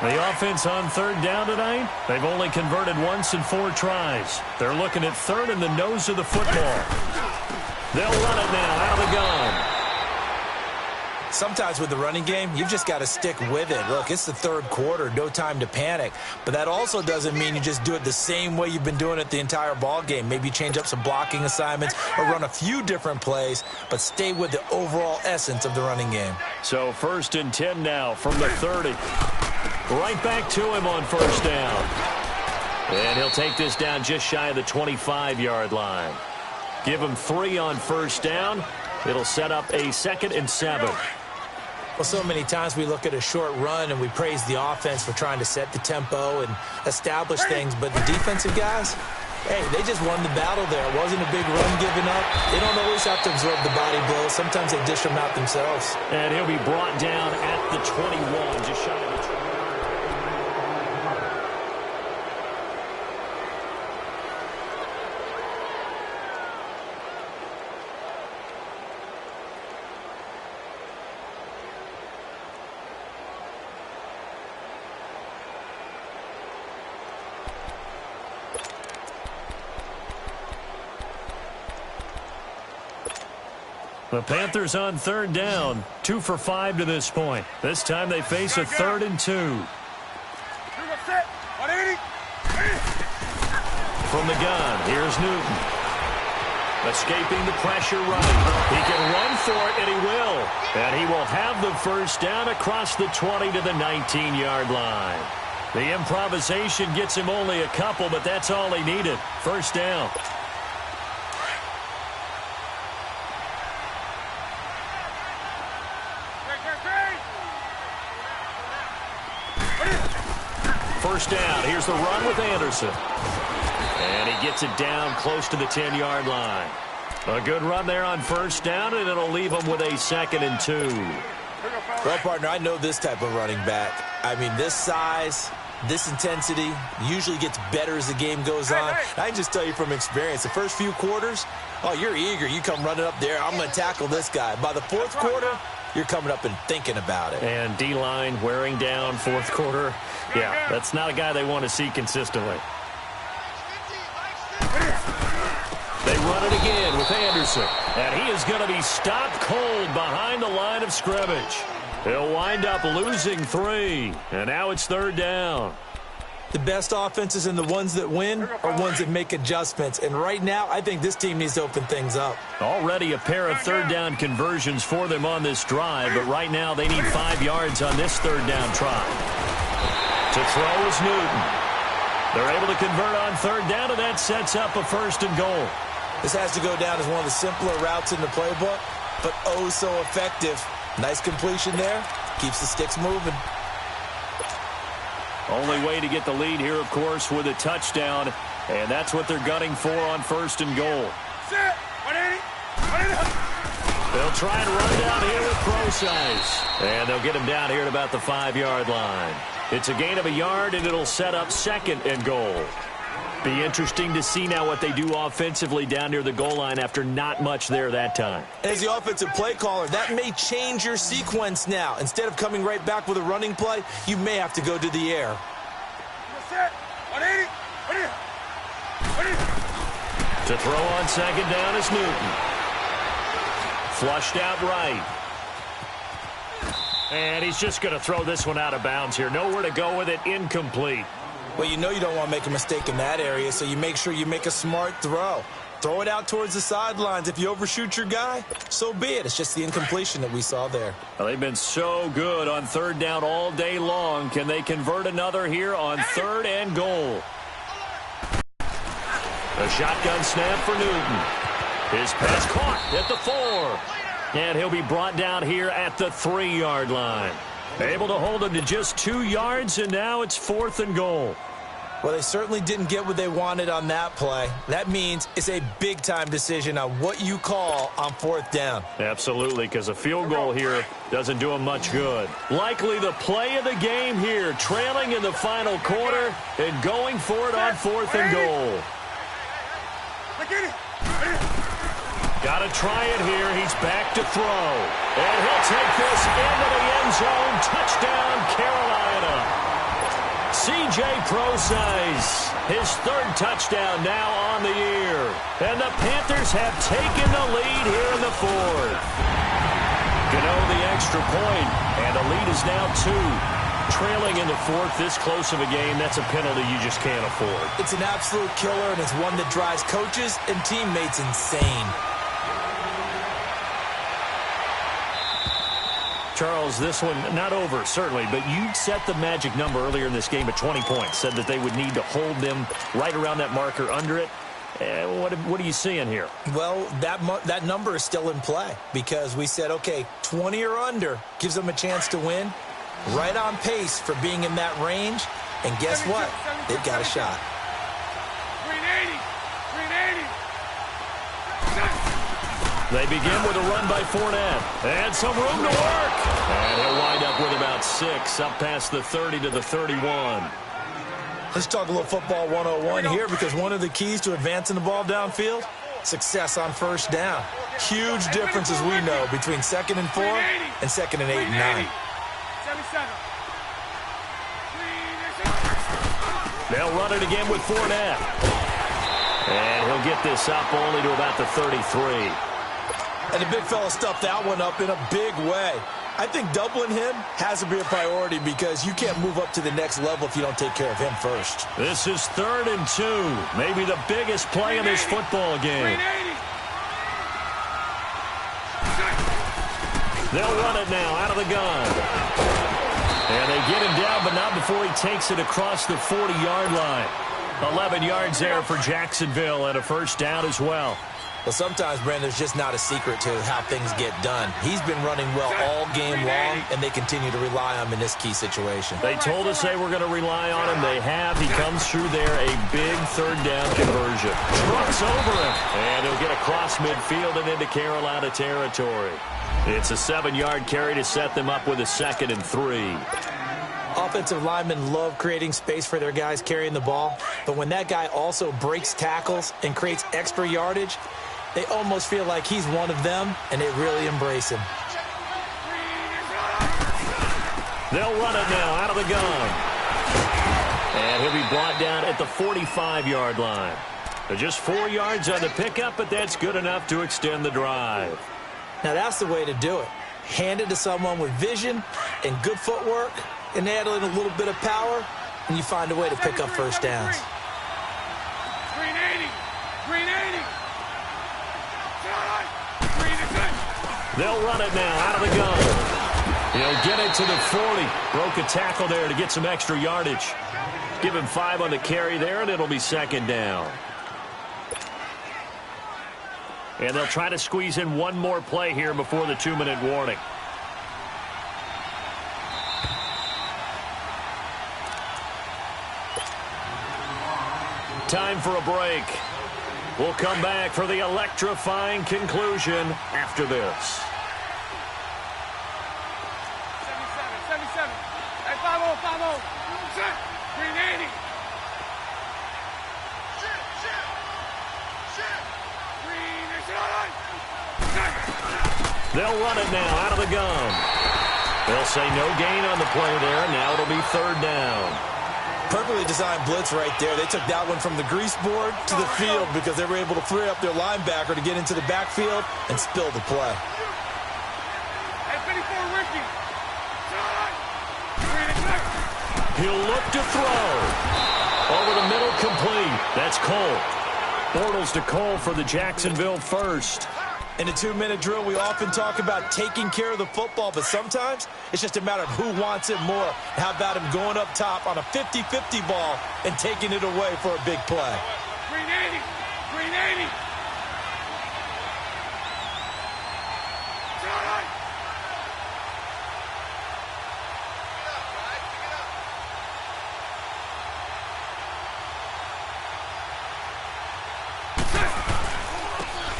The offense on third down tonight, they've only converted once in 4 tries. They're looking at third in the nose of the football. They'll run it now out of the gun. Sometimes with the running game, you've just got to stick with it. Look, it's the third quarter, no time to panic. But that also doesn't mean you just do it the same way you've been doing it the entire ball game. Maybe change up some blocking assignments or run a few different plays, but stay with the overall essence of the running game. So 1st and 10 now from the 30. Right back to him on first down. And he'll take this down just shy of the 25-yard line. Give him 3 on first down. It'll set up a 2nd and 7. Well, so many times we look at a short run and we praise the offense for trying to set the tempo and establish things, but the defensive guys, hey, they just won the battle there. It wasn't a big run given up. They don't always have to absorb the body blows. Sometimes they dish them out themselves. And he'll be brought down at the 21, just shy of the 20. The Panthers on third down, 2 for 5 to this point. This time they face a 3rd and 2. From the gun, here's Newton. Escaping the pressure running. He can run for it, and he will. And he will have the first down across the 20 to the 19-yard line. The improvisation gets him only a couple, but that's all he needed. First down. First down. Here's the run with Anderson. And he gets it down close to the 10-yard line. A good run there on first down, and it'll leave him with a 2nd and 2. Well, partner, I know this type of running back. I mean, this size, this intensity usually gets better as the game goes on. I can just tell you from experience, the first few quarters, oh, you're eager. You come running up there. I'm going to tackle this guy. By the 4th quarter, you're coming up and thinking about it. And D-line wearing down 4th quarter. Yeah, that's not a guy they want to see consistently. They run it again with Anderson. And he is going to be stopped cold behind the line of scrimmage. He'll wind up losing 3. And now it's third down. The best offenses and the ones that win are ones that make adjustments. And right now, I think this team needs to open things up. Already a pair of third down conversions for them on this drive, but right now they need 5 yards on this third down try. To throw is Newton. They're able to convert on third down, and that sets up a 1st and goal. This has to go down as one of the simpler routes in the playbook, but oh so effective. Nice completion there. Keeps the sticks moving. Only way to get the lead here, of course, with a touchdown, and that's what they're gunning for on 1st and goal. They'll try and run down here with pro size. And they'll get him down here at about the 5-yard line. It's a gain of a yard, and it'll set up 2nd and goal. Be interesting to see now what they do offensively down near the goal line after not much there that time. As the offensive play caller, that may change your sequence now. Instead of coming right back with a running play, you may have to go to the air. To throw on 2nd down is Newton. Flushed out right. And he's just going to throw this one out of bounds here. Nowhere to go with it. Incomplete. Well, you know you don't want to make a mistake in that area, so you make sure you make a smart throw. Throw it out towards the sidelines. If you overshoot your guy, so be it. It's just the incompletion that we saw there. Well, they've been so good on 3rd down all day long. Can they convert another here on 3rd and goal? A shotgun snap for Newton. His pass caught at the 4. And he'll be brought down here at the 3-yard line. Able to hold him to just 2 yards, and now it's 4th and goal. Well, they certainly didn't get what they wanted on that play. That means it's a big-time decision on what you call on 4th down. Absolutely, because a field goal here doesn't do them much good. Likely the play of the game here, trailing in the final quarter and going for it on 4th and goal. Got to try it here. He's back to throw. And he'll take this into the end zone. Touchdown, Carolina. C.J. Prosize, his 3rd touchdown now on the year. And the Panthers have taken the lead here in the 4th. Gano the extra point, and the lead is now 2. Trailing in the 4th, this close of a game, that's a penalty you just can't afford. It's an absolute killer, and it's one that drives coaches and teammates insane. Charles, this one not over, certainly, but you set the magic number earlier in this game at 20 points, said that they would need to hold them right around that marker under it. What are you seeing here? Well, that number is still in play because we said, okay, 20 or under gives them a chance to win. Right on pace for being in that range, and guess what? They've got a shot. 380. They begin with a run by Fournette. And some room to work. And he'll wind up with about 6, up past the 30 to the 31. Let's talk a little football 101 here, because one of the keys to advancing the ball downfield, success on 1st down. Huge difference, as we know, between 2nd and 4 and 2nd and 8 and 9. They'll run it again with Fournette. And he'll get this up only to about the 33. And the big fella stuffed that one up in a big way. I think doubling him has to be a priority, because you can't move up to the next level if you don't take care of him first. This is 3rd and 2. Maybe the biggest play in this football game. They'll run it now out of the gun. And they get him down, but not before he takes it across the 40-yard line. 11 yards there for Jacksonville, and a 1st down as well. Well, sometimes, Brandon, there's just not a secret to how things get done. He's been running well all game long, and they continue to rely on him in this key situation. They told us they were going to rely on him. They have. He comes through there, a big 3rd down conversion. Trucks over him, and he'll get across midfield and into Carolina territory. It's a 7-yard carry to set them up with a 2nd and 3. Offensive linemen love creating space for their guys carrying the ball, but when that guy also breaks tackles and creates extra yardage, they almost feel like he's one of them, and they really embrace him. They'll run it now out of the gun. And he'll be brought down at the 45-yard line. They're just 4 yards on the pickup, but that's good enough to extend the drive. Now, that's the way to do it. Hand it to someone with vision and good footwork, and add in a little bit of power, and you find a way to pick up 1st downs. 380. They'll run it now out of the gun. He'll get it to the 40. Broke a tackle there to get some extra yardage. Give him 5 on the carry there, and it'll be 2nd down. And they'll try to squeeze in one more play here before the 2-minute warning. Time for a break. We'll come back for the electrifying conclusion after this. 7. Hey, 5-0, 5-0. Set. Green 80. Green, it's all right. They'll run it now out of the gun. They'll say no gain on the play there. Now it'll be 3rd down. Perfectly designed blitz right there. They took that one from the grease board to the field because they were able to free up their linebacker to get into the backfield and spill the play. Hey, 54, Ricky. He'll look to throw. Over the middle, complete. That's Cole. Bortles to Cole for the Jacksonville first. In a 2-minute drill, we often talk about taking care of the football, but sometimes it's just a matter of who wants it more. How about him going up top on a 50-50 ball and taking it away for a big play? Green 80. Green 80.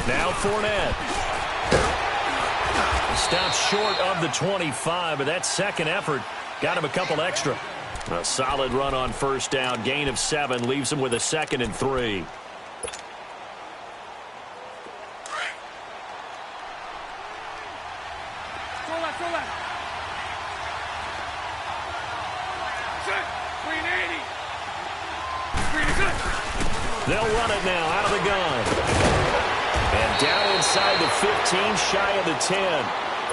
Now Fournette. Stops short of the 25, but that second effort got him a couple extra. A solid run on 1st down. Gain of 7 leaves him with a 2nd and 3. They'll run it now out of the gun. And down inside the 15, shy of the 10.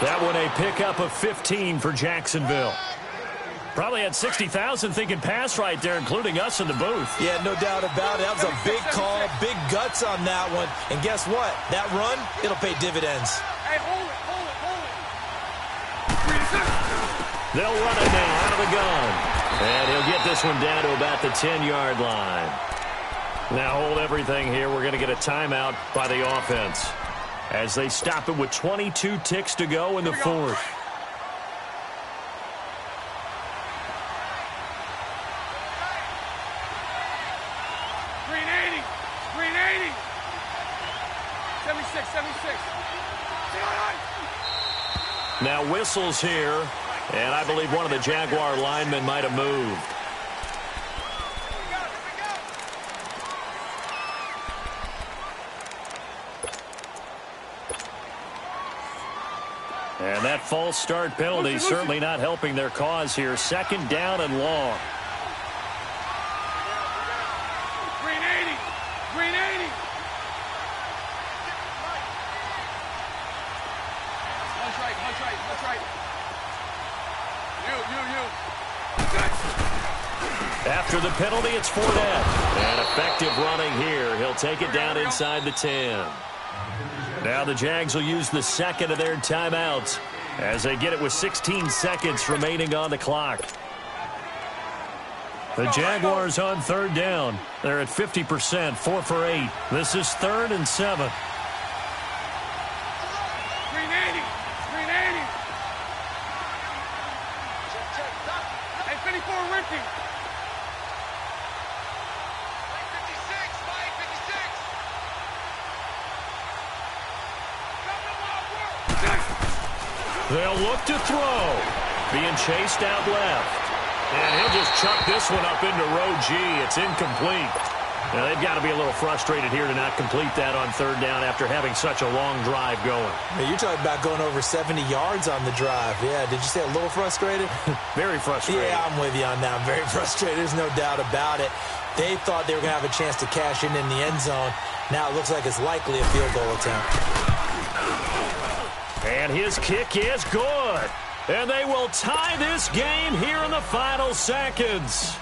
That one a pickup of 15 for Jacksonville. Probably had 60,000 thinking pass right there, including us in the booth. Yeah, no doubt about it. That was a big call, big guts on that one. And guess what? That run, it'll pay dividends. Hey, hold it. They'll run it now out of the gun. And he'll get this one down to about the 10-yard line. Now hold everything here. We're going to get a timeout by the offense as they stop it with 22 ticks to go in the 4th. Green 80. Green 80. 76, 76. Now whistles here, and I believe one of the Jaguar linemen might have moved. And that false start penalty certainly not helping their cause here. 2nd down and long. Green 80. Green 80. Hunch right. You. After the penalty, it's Fournette. And effective running here. He'll take it down inside the 10. Now the Jags will use the 2nd of their timeouts as they get it with 16 seconds remaining on the clock. The Jaguars on 3rd down. They're at 50%, 4 for 8. This is 3rd and 7. Green 80. Green 80. Hey, 54, Ricky. They'll look to throw. Being chased out left. And he'll just chuck this one up into row G. It's incomplete. Now, they've got to be a little frustrated here to not complete that on 3rd down after having such a long drive going. Hey, you're talking about going over 70 yards on the drive. Yeah, did you say a little frustrated? Very frustrated. Yeah, I'm with you on that. I'm very frustrated. There's no doubt about it. They thought they were going to have a chance to cash in the end zone. Now it looks like it's likely a field goal attempt. And his kick is good. And they will tie this game here in the final seconds.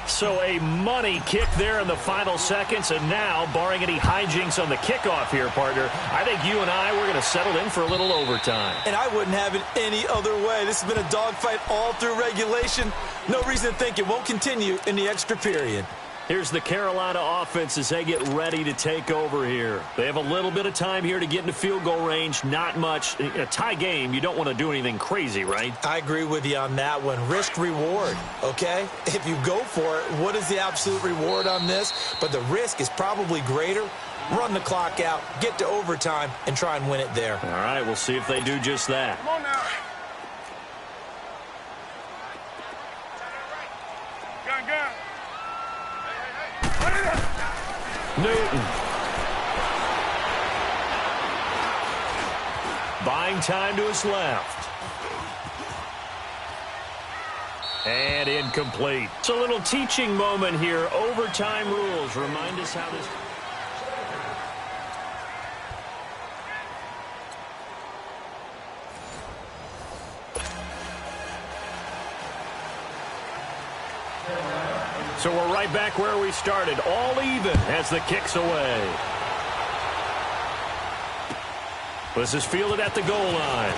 So a money kick there in the final seconds. And now, barring any hijinks on the kickoff here, partner, I think you and I, we're going to settle in for a little overtime. And I wouldn't have it any other way. This has been a dogfight all through regulation. No reason to think it won't continue in the extra period. Here's the Carolina offense as they get ready to take over here. They have a little bit of time here to get into field goal range. Not much. In a tie game, you don't want to do anything crazy, right? I agree with you on that one. Risk reward, okay? If you go for it, what is the absolute reward on this? But the risk is probably greater. Run the clock out, get to overtime, and try and win it there. All right, we'll see if they do just that. Come on now. good. Newton. Buying time to his left. And incomplete. It's a little teaching moment here. Overtime rules. Remind us how this... So we're right back where we started. All even as the kick's away. This is fielded at the goal line.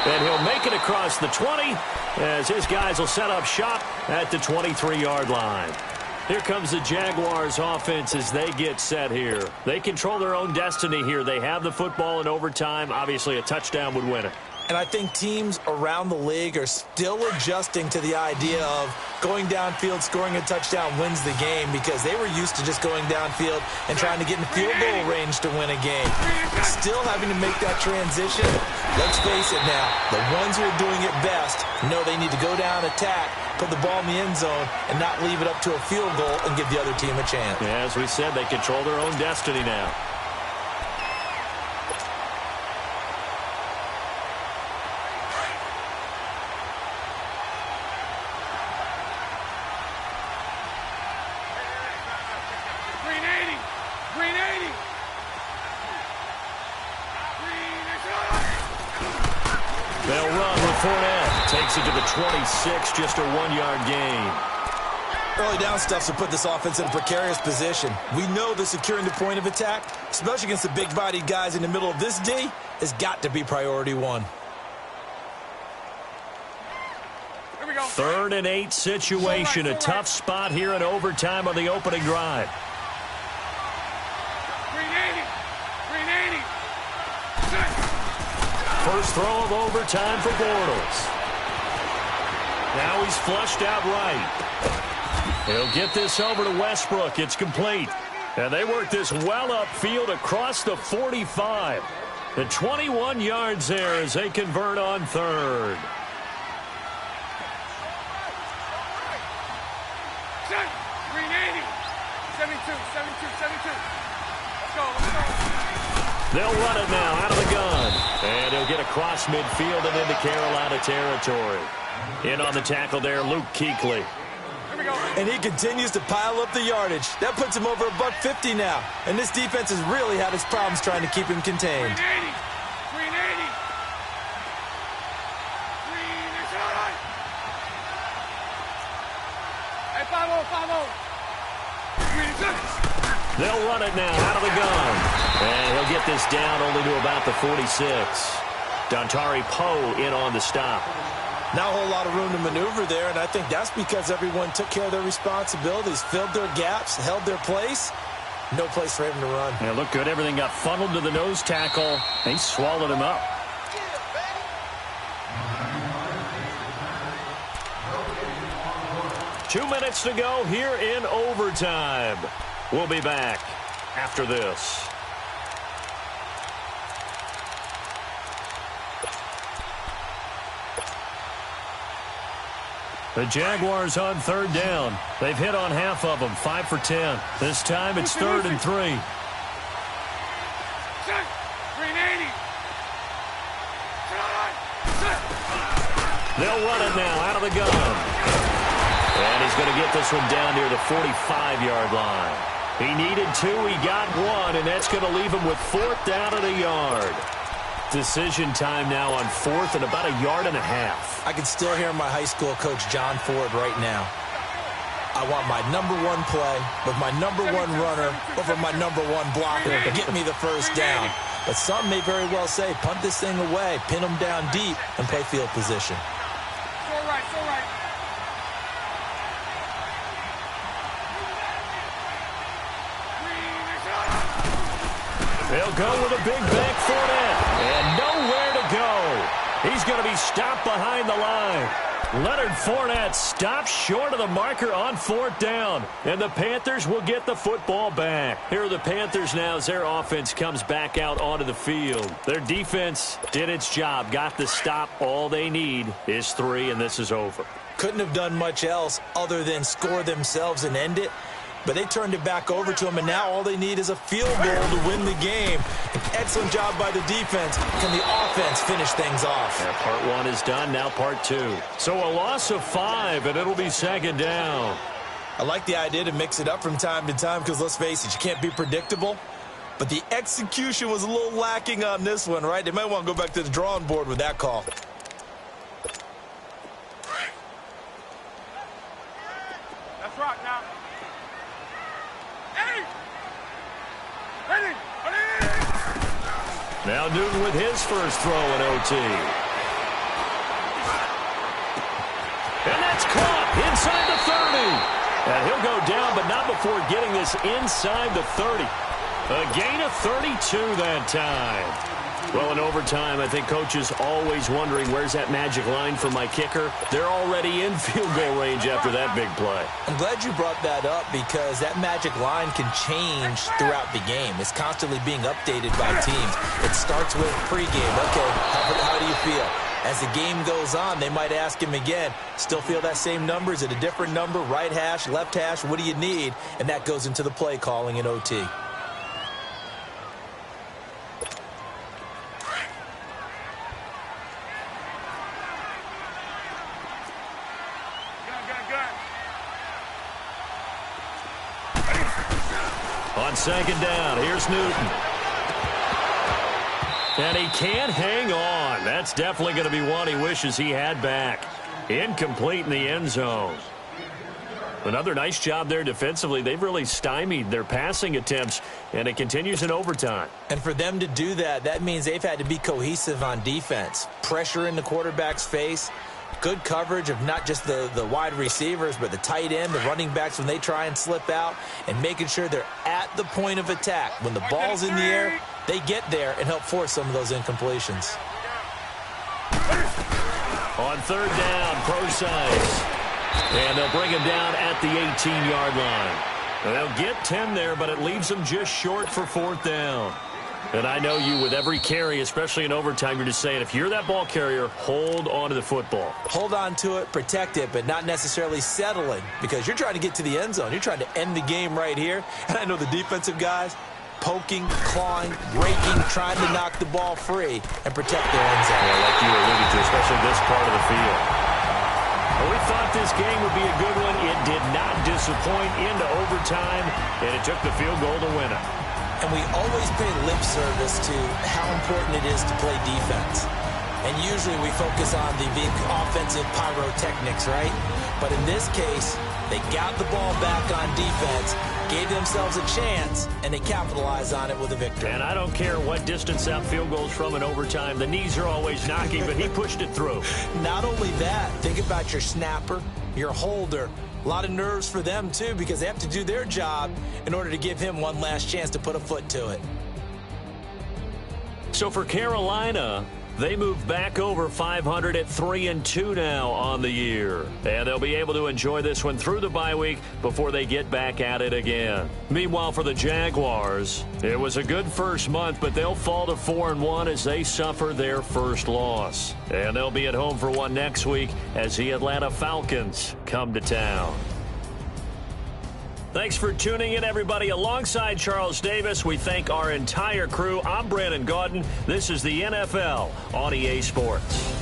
And he'll make it across the 20 as his guys will set up shop at the 23-yard line. Here comes the Jaguars offense as they get set here. They control their own destiny here. They have the football in overtime. Obviously, a touchdown would win it. And I think teams around the league are still adjusting to the idea of going downfield, scoring a touchdown wins the game, because they were used to just going downfield and trying to get in field goal range to win a game. Still having to make that transition. Let's face it now, the ones who are doing it best know they need to go down, attack, put the ball in the end zone, and not leave it up to a field goal and give the other team a chance. Yeah, as we said, they control their own destiny now. They'll run with Fournette. Takes it to the 26, just a 1-yard gain. Early down stuff to put this offense in a precarious position. We know that securing the point of attack, especially against the big-bodied guys in the middle of this D, has got to be priority one. Here we go. 3rd and 8 situation. A tough spot here in overtime on the opening drive. 380. First throw of overtime for Bortles. Now he's flushed out right. He'll get this over to Westbrook. It's complete. And they work this well upfield across the 45. The 21 yards there as they convert on 3rd. Set. 380. 72. Let's go. They'll run it now out of the gun. And he'll get across midfield and into Carolina territory. In on the tackle there, Luke Kuechly. Here we go. And he continues to pile up the yardage. That puts him over $150 now. And this defense has really had its problems trying to keep him contained. 380. Hey, 5-0. They'll run it now out of the gun. And he'll get this down only to about the 46. Dontari Poe in on the stop. Not a whole lot of room to maneuver there, and I think that's because everyone took care of their responsibilities, filled their gaps, held their place. No place for him to run. Yeah, looked good. Everything got funneled to the nose tackle. He swallowed him up. Two minutes to go here in overtime. We'll be back after this. The Jaguars on 3rd down. They've hit on half of them, 5 for 10. This time it's 3rd and 3. 380. They'll run it now out of the gun. And he's going to get this one down near the 45-yard line. He needed 2, he got 1, and that's going to leave him with 4th down and a yard. Decision time now on 4th and about 1.5 yards. I can still hear my high school coach, John Ford, right now. I want my #1 play with my #1 runner over my #1 blocker to get me the first down. But some may very well say, punt this thing away, pin them down deep, and play field position. So right. They'll go with a big bank Fournette. And nowhere to go. He's going to be stopped behind the line. Leonard Fournette stops short of the marker on 4th down. And the Panthers will get the football back. Here are the Panthers now as their offense comes back out onto the field. Their defense did its job, got the stop. All they need is 3, and this is over. couldn't have done much else other than score themselves and end it. But they turned it back over to them, and now all they need is a field goal to win the game. An excellent job by the defense. Can the offense finish things off? Yeah, part one is done, now part two. So a loss of 5, and it'll be second down. I like the idea to mix it up from time to time because, let's face it, you can't be predictable. But the execution was a little lacking on this one, right? They might want to go back to the drawing board with that call. Let's rock now. Now Newton with his first throw in OT. And that's caught inside the 30. And he'll go down, but not before getting this inside the 30. A gain of 32 that time. Well, in overtime, I think Coach is always wondering, where's that magic line for my kicker? They're already in field goal range after that big play. I'm glad you brought that up because that magic line can change throughout the game. It's constantly being updated by teams. It starts with pregame. Okay, how do you feel? As the game goes on, they might ask him again, still feel that same number? Is it a different number? Right hash, left hash, what do you need? And that goes into the play calling in OT. On second down, here's Newton. And he can't hang on. That's definitely going to be one he wishes he had back. Incomplete in the end zone. Another nice job there defensively. They've really stymied their passing attempts, and it continues in overtime. And for them to do that, that means they've had to be cohesive on defense. Pressure in the quarterback's face. Good coverage of not just the wide receivers, but the tight end, the running backs when they try and slip out, and making sure they're at the point of attack. When the ball's in the air, they get there and help force some of those incompletions. On third down, Procise. And they'll bring him down at the 18-yard line. And they'll get 10 there, but it leaves them just short for fourth down. And I know you, with every carry, especially in overtime, you're just saying, if you're that ball carrier, hold on to the football. Hold on to it, protect it, but not necessarily settling, because you're trying to get to the end zone. You're trying to end the game right here. And I know the defensive guys, poking, clawing, raking, trying to knock the ball free and protect their end zone. Yeah, like you alluded to, especially this part of the field. Well, we thought this game would be a good one. It did not disappoint into overtime, and it took the field goal to win it. And we always pay lip service to how important it is to play defense. And usually we focus on the offensive pyrotechnics, right? But in this case, they got the ball back on defense, gave themselves a chance, and they capitalized on it with a victory. And I don't care what distance out field goals from in overtime. The knees are always knocking, but he pushed it through. Not only that, think about your snapper, your holder. A lot of nerves for them, too, because they have to do their job in order to give him one last chance to put a foot to it. So for Carolina, they move back over 500 at 3-2 now on the year. And they'll be able to enjoy this one through the bye week before they get back at it again. Meanwhile, for the Jaguars, it was a good first month, but they'll fall to 4-1 as they suffer their first loss. And they'll be at home for one next week as the Atlanta Falcons come to town. Thanks for tuning in, everybody. Alongside Charles Davis, we thank our entire crew. I'm Brandon Gaudin. This is the NFL on EA Sports.